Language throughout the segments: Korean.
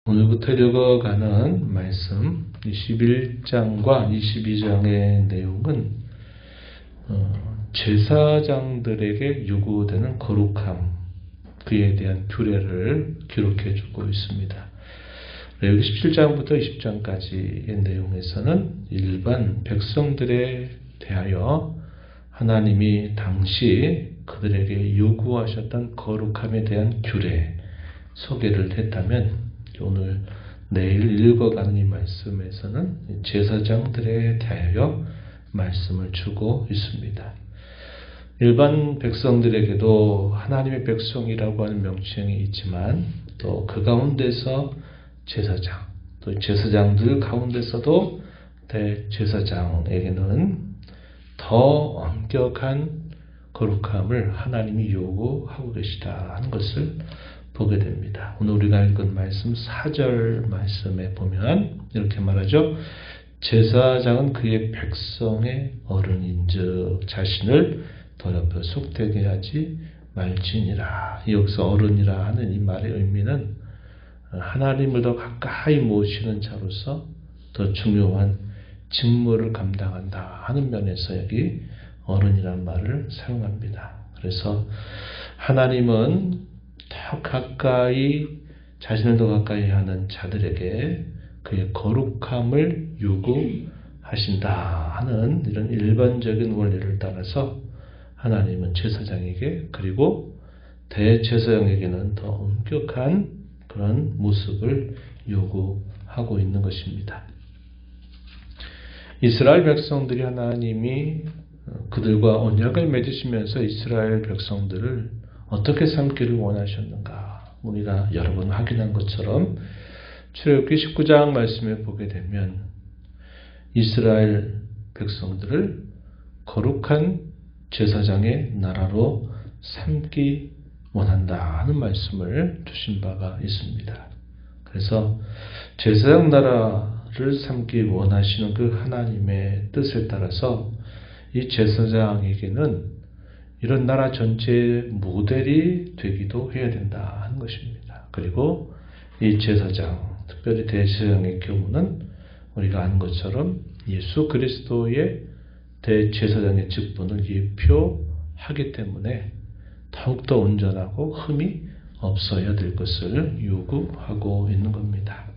오늘부터 읽어가는 말씀 21장과 22장의 내용은 제사장들에게 요구되는 거룩함, 그에 대한 규례를 기록해 주고 있습니다. 여기 17장부터 20장까지의 내용에서는 일반 백성들에 대하여 하나님이 당시 그들에게 요구하셨던 거룩함에 대한 규례 소개를 했다면, 오늘 내일 읽어가는 이 말씀에서는 제사장들에 대하여 말씀을 주고 있습니다. 일반 백성들에게도 하나님의 백성이라고 하는 명칭이 있지만, 또 그 가운데서 제사장, 또 제사장들 가운데서도 대제사장에게는 더 엄격한 거룩함을 하나님이 요구하고 계시다 하는 것을 보게 됩니다. 오늘 우리가 읽은 말씀 4절 말씀에 보면 이렇게 말하죠. 제사장은 그의 백성의 어른인즉 자신을 더럽혀 속되게 하지 말지니라. 여기서 어른이라 하는 이 말의 의미는 하나님을 더 가까이 모시는 자로서 더 중요한 직무를 감당한다 하는 면에서 여기 어른이라는 말을 사용합니다. 그래서 하나님은 더 가까이, 자신을 더 가까이 하는 자들에게 그의 거룩함을 요구하신다 하는 이런 일반적인 원리를 따라서 하나님은 제사장에게, 그리고 대제사장에게는 더 엄격한 그런 모습을 요구하고 있는 것입니다. 이스라엘 백성들이 하나님이 그들과 언약을 맺으시면서 이스라엘 백성들을 어떻게 삼기를 원하셨는가, 우리가 여러 번 확인한 것처럼 출애굽기 19장 말씀에 보게 되면 이스라엘 백성들을 거룩한 제사장의 나라로 삼기 원한다 하는 말씀을 주신 바가 있습니다. 그래서 제사장 나라를 삼기 원하시는 그 하나님의 뜻에 따라서 이 제사장에게는 이런 나라 전체의 모델이 되기도 해야 된다 하는 것입니다. 그리고 이 제사장, 특별히 대제사장의 경우는 우리가 아는 것처럼 예수 그리스도의 대제사장의 직분을 예표하기 때문에 더욱더 온전하고 흠이 없어야 될 것을 요구하고 있는 겁니다.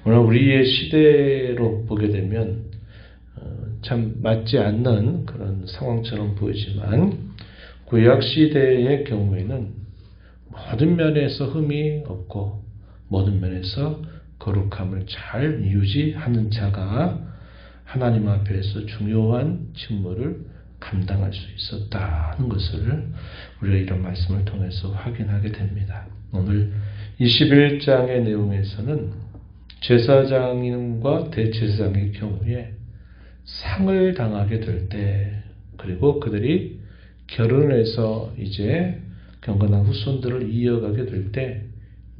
오늘 우리의 시대로 보게 되면 참 맞지 않는 그런 상황처럼 보이지만, 구약 시대의 경우에는 모든 면에서 흠이 없고 모든 면에서 거룩함을 잘 유지하는 자가 하나님 앞에서 중요한 직무를 감당할 수 있었다는 것을 우리가 이런 말씀을 통해서 확인하게 됩니다. 오늘 21장의 내용에서는 제사장과 대제사장의 경우에 상을 당하게 될 때, 그리고 그들이 결혼해서 이제 경건한 후손들을 이어가게 될 때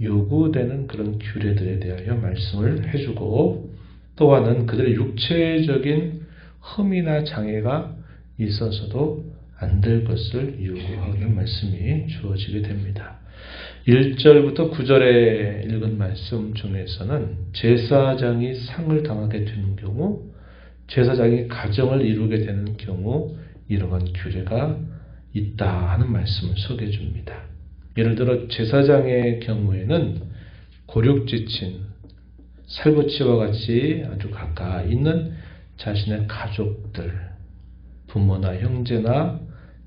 요구되는 그런 규례들에 대하여 말씀을 해주고, 또한은 그들의 육체적인 흠이나 장애가 있어서도 안 될 것을 요구하는 말씀이 주어지게 됩니다. 1절부터 9절에 읽은 말씀 중에서는 제사장이 상을 당하게 되는 경우, 제사장이 가정을 이루게 되는 경우 이러한 규례가 있다 하는 말씀을 소개해 줍니다. 예를 들어 제사장의 경우에는 고륙지친, 살부치와 같이 아주 가까이 있는 자신의 가족들, 부모나 형제나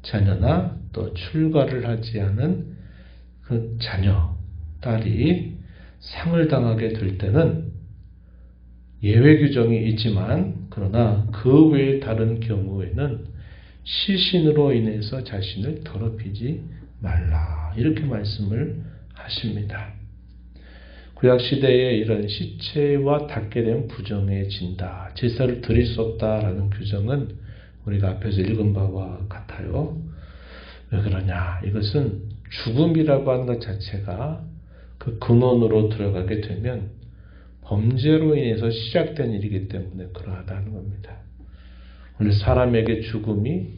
자녀나 또 출가를 하지 않은 그 자녀, 딸이 상을 당하게 될 때는 예외 규정이 있지만, 그러나 그 외의 다른 경우에는 시신으로 인해서 자신을 더럽히지 말라, 이렇게 말씀을 하십니다. 구약시대에 이런 시체와 닿게 되면 부정해진다, 제사를 드릴 수 없다라는 규정은 우리가 앞에서 읽은 바와 같아요. 왜 그러냐? 이것은 죽음이라고 하는 것 자체가 그 근원으로 들어가게 되면 범죄로 인해서 시작된 일이기 때문에 그러하다는 겁니다. 원래 사람에게 죽음이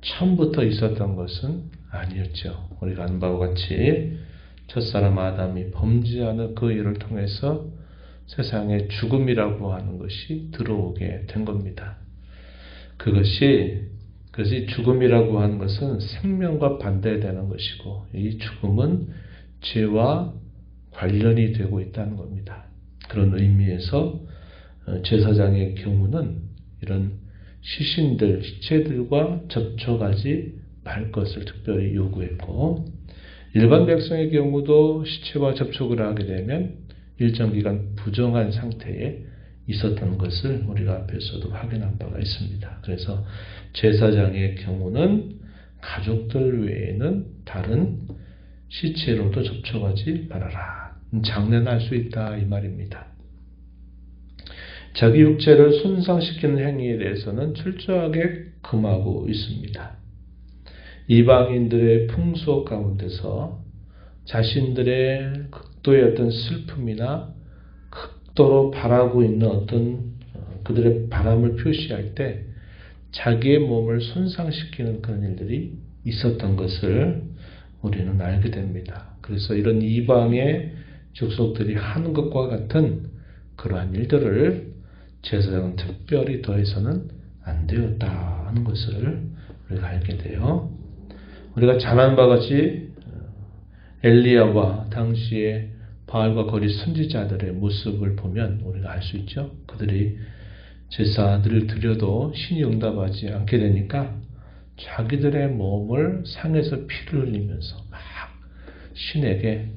처음부터 있었던 것은 아니었죠. 우리가 아는 바와 같이 첫사람 아담이 범죄하는 그 일을 통해서 세상에 죽음이라고 하는 것이 들어오게 된 겁니다. 그것이 죽음이라고 하는 것은 생명과 반대되는 것이고, 이 죽음은 죄와 관련이 되고 있다는 겁니다. 그런 의미에서 제사장의 경우는 이런 시신들, 시체들과 접촉하지 말 것을 특별히 요구했고, 일반 백성의 경우도 시체와 접촉을 하게 되면 일정 기간 부정한 상태에 있었던 것을 우리가 앞에서도 확인한 바가 있습니다. 그래서 제사장의 경우는 가족들 외에는 다른 시체로도 접촉하지 말아라. 장례는 할 수 있다 이 말입니다. 자기 육체를 손상시키는 행위에 대해서는 철저하게 금하고 있습니다. 이방인들의 풍속 가운데서 자신들의 극도의 어떤 슬픔이나 극도로 바라고 있는 어떤 그들의 바람을 표시할 때 자기의 몸을 손상시키는 그런 일들이 있었던 것을 우리는 알게 됩니다. 그래서 이런 이방의 족속들이 하는 것과 같은 그러한 일들을 제사장은 특별히 더해서는 안 되었다 하는 것을 우리가 알게 돼요. 우리가 잘 아는 바와 같이 엘리야와 당시의 바알과 거리 선지자들의 모습을 보면 우리가 알 수 있죠. 그들이 제사들을 드려도 신이 응답하지 않게 되니까 자기들의 몸을 상에서 피를 흘리면서 막 신에게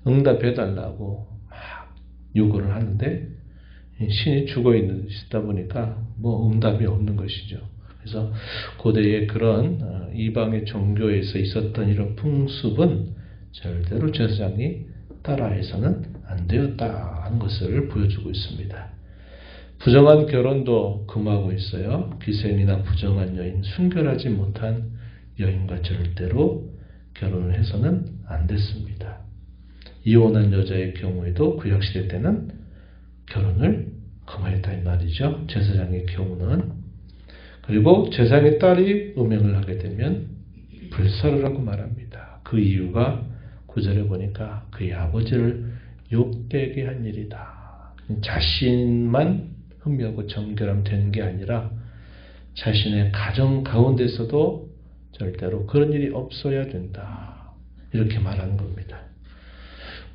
응답해달라고 막 요구를 하는데 신이 죽어 있다 보니까 응답이 없는 것이죠. 그래서 고대의 그런 이방의 종교에서 있었던 이런 풍습은 절대로 제사장이 따라해서는 안 되었다 하는 것을 보여주고 있습니다. 부정한 결혼도 금하고 있어요. 기생이나 부정한 여인, 순결하지 못한 여인과 절대로 결혼을 해서는 안 됐습니다. 이혼한 여자의 경우에도 구약시대 때는 결혼을 금하였다 이 말이죠. 제사장의 경우는. 그리고 제사장의 딸이 음행을 하게 되면 불사를 하고 말합니다. 그 이유가 9절에 보니까 그의 아버지를 욕되게 한 일이다. 자신만 흠이하고 정결하면 되는 게 아니라 자신의 가정 가운데서도 절대로 그런 일이 없어야 된다. 이렇게 말하는 겁니다.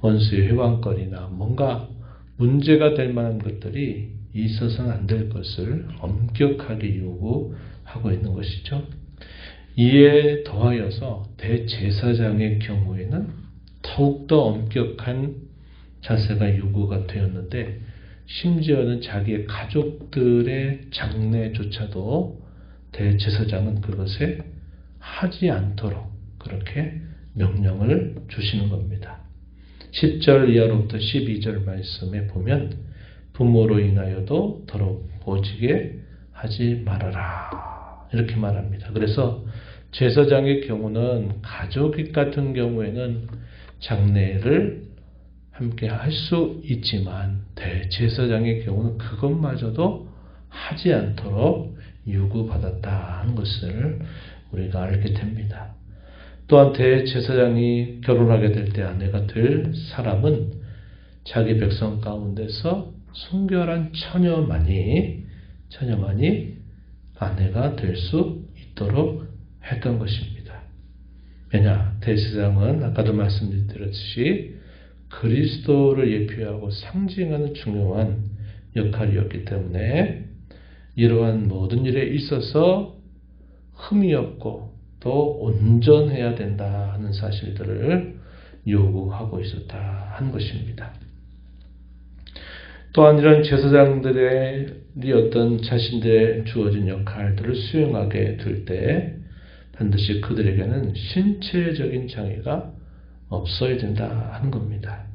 원수의 회방거리나 뭔가 문제가 될 만한 것들이 있어서는 안 될 것을 엄격하게 요구하고 있는 것이죠. 이에 더하여서 대제사장의 경우에는 더욱더 엄격한 자세가 요구가 되었는데, 심지어는 자기의 가족들의 장례조차도 대제사장은 그것에 하지 않도록 그렇게 명령을 주시는 겁니다. 10절 이하로부터 12절 말씀에 보면 부모로 인하여도 더럽 오지게 하지 말아라 이렇게 말합니다. 그래서 제사장의 경우는 가족 같은 경우에는 장례를 함께 할 수 있지만 대제사장의 경우는 그것마저도 하지 않도록 요구받았다 하는 것을 우리가 알게 됩니다. 또한 대제사장이 결혼하게 될 때 아내가 될 사람은 자기 백성 가운데서 순결한 처녀만이 아내가 될 수 있도록 했던 것입니다. 왜냐? 대제사장은 아까도 말씀드렸듯이 그리스도를 예표하고 상징하는 중요한 역할이었기 때문에 이러한 모든 일에 있어서 흠이 없고 또 온전해야 된다 하는 사실들을 요구하고 있었다 하는 것입니다. 또한 이런 제사장들의 어떤 자신들의 주어진 역할들을 수행하게 될 때 반드시 그들에게는 신체적인 장애가 없어야 된다 하는 겁니다.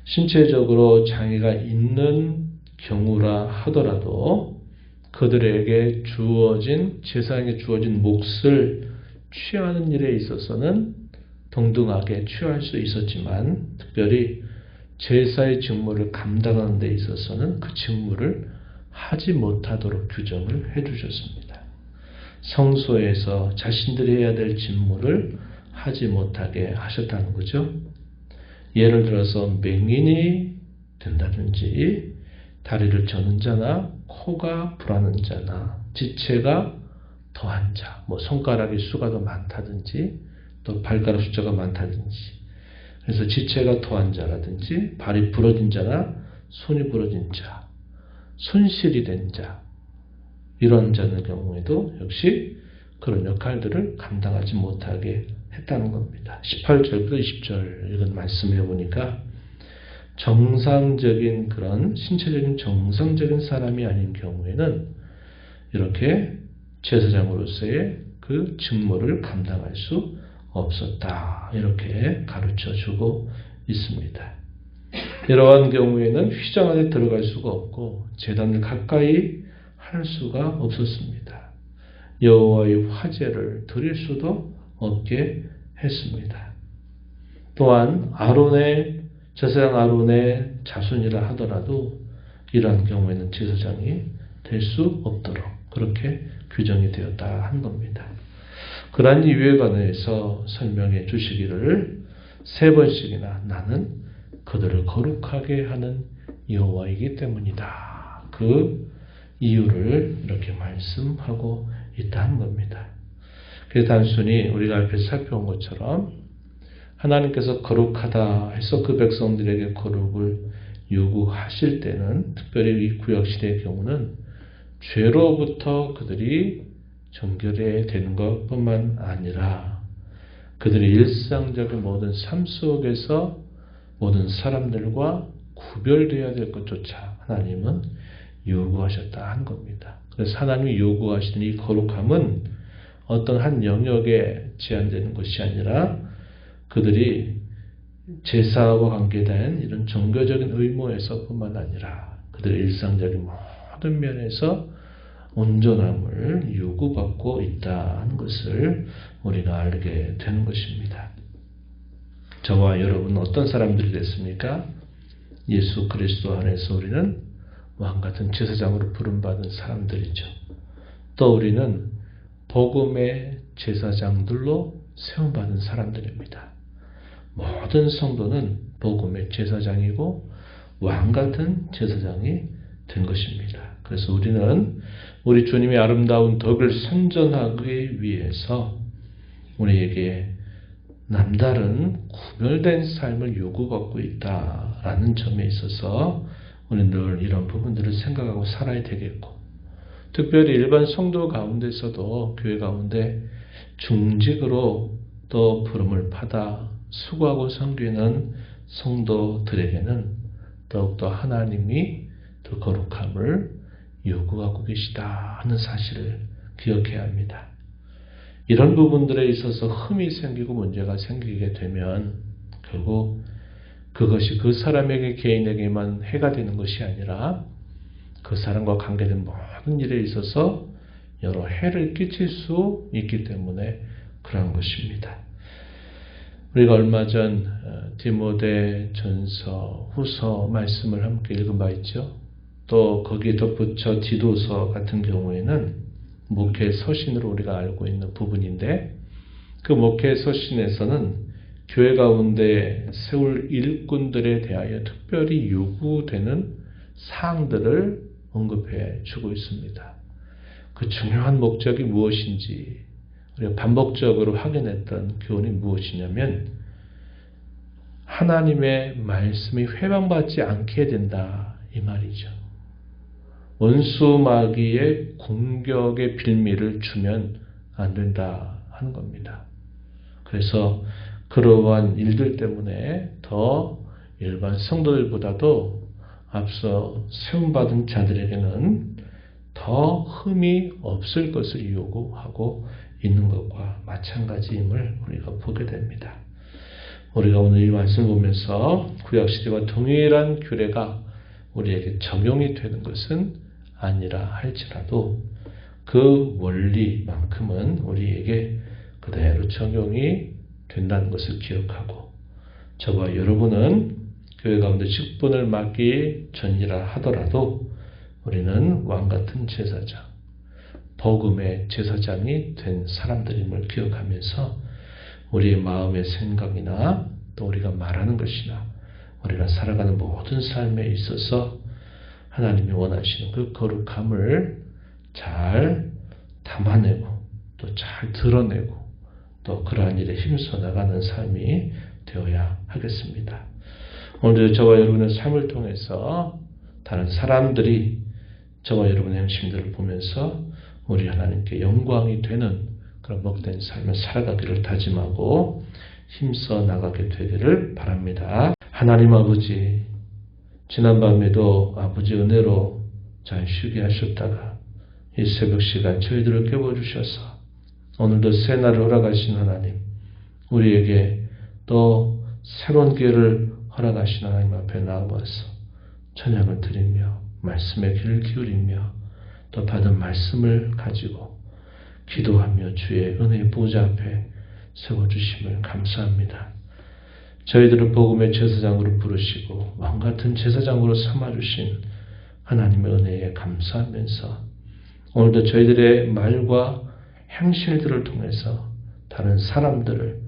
신체적으로 장애가 있는 경우라 하더라도 그들에게 주어진 제사장에 주어진 몫을 취하는 일에 있어서는 동등하게 취할 수 있었지만 특별히 제사의 직무를 감당하는 데 있어서는 그 직무를 하지 못하도록 규정을 해주셨습니다. 성소에서 자신들이 해야 될 직무를 하지 못하게 하셨다는 거죠. 예를 들어서 맹인이 된다든지 다리를 저는 자나 코가 불하는 자나 지체가 더한 자, 손가락의 수가 더 많다든지 또 발가락 숫자가 많다든지, 그래서 지체가 더한 자라든지 발이 부러진 자나 손이 부러진 자, 손실이 된 자, 이런 자의 경우에도 역시 그런 역할들을 감당하지 못하게 했다는 겁니다. 18절부터 20절 이건 말씀해 보니까 정상적인 그런 신체적인 정상적인 사람이 아닌 경우에는 이렇게 제사장으로서의 그 직무를 감당할 수 없었다. 이렇게 가르쳐 주고 있습니다. 이러한 경우에는 휘장 안에 들어갈 수가 없고 제단을 가까이 할 수가 없었습니다. 여호와의 화제를 드릴 수도 없게 했습니다. 또한 제사장 아론의 자손이라 하더라도 이러한 경우에는 제사장이 될 수 없도록 그렇게 규정이 되었다 한 겁니다. 그러한 이유에 관해서 설명해 주시기를 3번씩이나 나는 그들을 거룩하게 하는 여호와이기 때문이다. 그 이유를 이렇게 말씀하고 있다 한 겁니다. 그래서 단순히 우리가 앞에서 살펴본 것처럼 하나님께서 거룩하다 해서 그 백성들에게 거룩을 요구하실 때는 특별히 이 구약시대의 경우는 죄로부터 그들이 정결해야 되는 것뿐만 아니라 그들의 일상적인 모든 삶 속에서 모든 사람들과 구별되어야 될 것조차 하나님은 요구하셨다 한 겁니다. 그래서 하나님이 요구하시는 이 거룩함은 어떤 한 영역에 제한되는 것이 아니라 그들이 제사와 관계된 이런 종교적인 의무에서뿐만 아니라 그들의 일상적인 모든 면에서 온전함을 요구받고 있다는 것을 우리가 알게 되는 것입니다. 저와 여러분은 어떤 사람들이 됐습니까? 예수 그리스도 안에서 우리는 왕같은 제사장으로 부름받은 사람들이죠. 또 우리는 복음의 제사장들로 세움받은 사람들입니다. 모든 성도는 복음의 제사장이고 왕같은 제사장이 된 것입니다. 그래서 우리는 우리 주님의 아름다운 덕을 선전하기 위해서 우리에게 남다른 구별된 삶을 요구받고 있다라는 점에 있어서 우리는 늘 이런 부분들을 생각하고 살아야 되겠고, 특별히 일반 성도 가운데서도 교회 가운데 중직으로 또 부름을 받아 수고하고 섬기는 성도들에게는 더욱더 하나님이 더 거룩함을 요구하고 계시다 하는 사실을 기억해야 합니다. 이런 부분들에 있어서 흠이 생기고 문제가 생기게 되면 결국 그것이 그 사람에게 개인에게만 해가 되는 것이 아니라 그 사람과 관계된 모든 일에 있어서 여러 해를 끼칠 수 있기 때문에 그러한 것입니다. 우리가 얼마 전 디모데 전서 후서 말씀을 함께 읽은 바 있죠. 또 거기에 덧붙여 디도서 같은 경우에는 목회 서신으로 우리가 알고 있는 부분인데, 그 목회 서신에서는 교회 가운데 세울 일꾼들에 대하여 특별히 요구되는 사항들을 언급해 주고 있습니다. 그 중요한 목적이 무엇인지 우리가 반복적으로 확인했던 교훈이 무엇이냐면, 하나님의 말씀이 회방받지 않게 된다 이 말이죠. 원수 마귀의 공격의 빌미를 주면 안 된다 하는 겁니다. 그래서 그러한 일들 때문에 더 일반 성도들보다도 앞서 세움받은 자들에게는 더 흠이 없을 것을 요구하고 있는 것과 마찬가지임을 우리가 보게 됩니다. 우리가 오늘 이 말씀을 보면서 구약시대와 동일한 규례가 우리에게 적용이 되는 것은 아니라 할지라도 그 원리만큼은 우리에게 그대로 적용이 된다는 것을 기억하고, 저와 여러분은 교회 가운데 직분을 맡기 전이라 하더라도 우리는 왕같은 제사장, 복음의 제사장이 된 사람들임을 기억하면서 우리의 마음의 생각이나 또 우리가 말하는 것이나 우리가 살아가는 모든 삶에 있어서 하나님이 원하시는 그 거룩함을 잘 담아내고 또 잘 드러내고 또 그러한 일에 힘써 나가는 삶이 되어야 하겠습니다. 오늘도 저와 여러분의 삶을 통해서 다른 사람들이 저와 여러분의 행심들을 보면서 우리 하나님께 영광이 되는 그런 복된 삶을 살아가기를 다짐하고 힘써 나가게 되기를 바랍니다. 하나님 아버지, 지난밤에도 아버지 은혜로 잘 쉬게 하셨다가 이 새벽 시간 저희들을 깨워주셔서 오늘도 새날을 허락하신 하나님, 우리에게 또 새로운 기회를 허락하신 하나님 앞에 나와서 찬양을 드리며 말씀에 귀를 기울이며 또 받은 말씀을 가지고 기도하며 주의 은혜의 보좌 앞에 세워주심을 감사합니다. 저희들을 복음의 제사장으로 부르시고 왕같은 제사장으로 삼아주신 하나님의 은혜에 감사하면서 오늘도 저희들의 말과 행실들을 통해서 다른 사람들을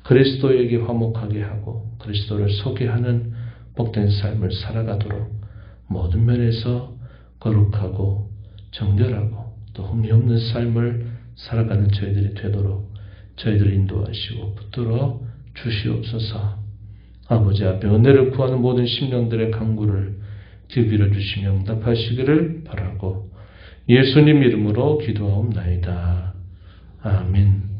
그리스도에게 화목하게 하고 그리스도를 소개하는 복된 삶을 살아가도록 모든 면에서 거룩하고 정결하고 또 흠이 없는 삶을 살아가는 저희들이 되도록 저희들을 인도하시고 붙들어 주시옵소서. 아버지 앞에 은혜를 구하는 모든 심령들의 간구를 기울여 주시며 응답하시기를 바라고 예수님 이름으로 기도하옵나이다. 아멘.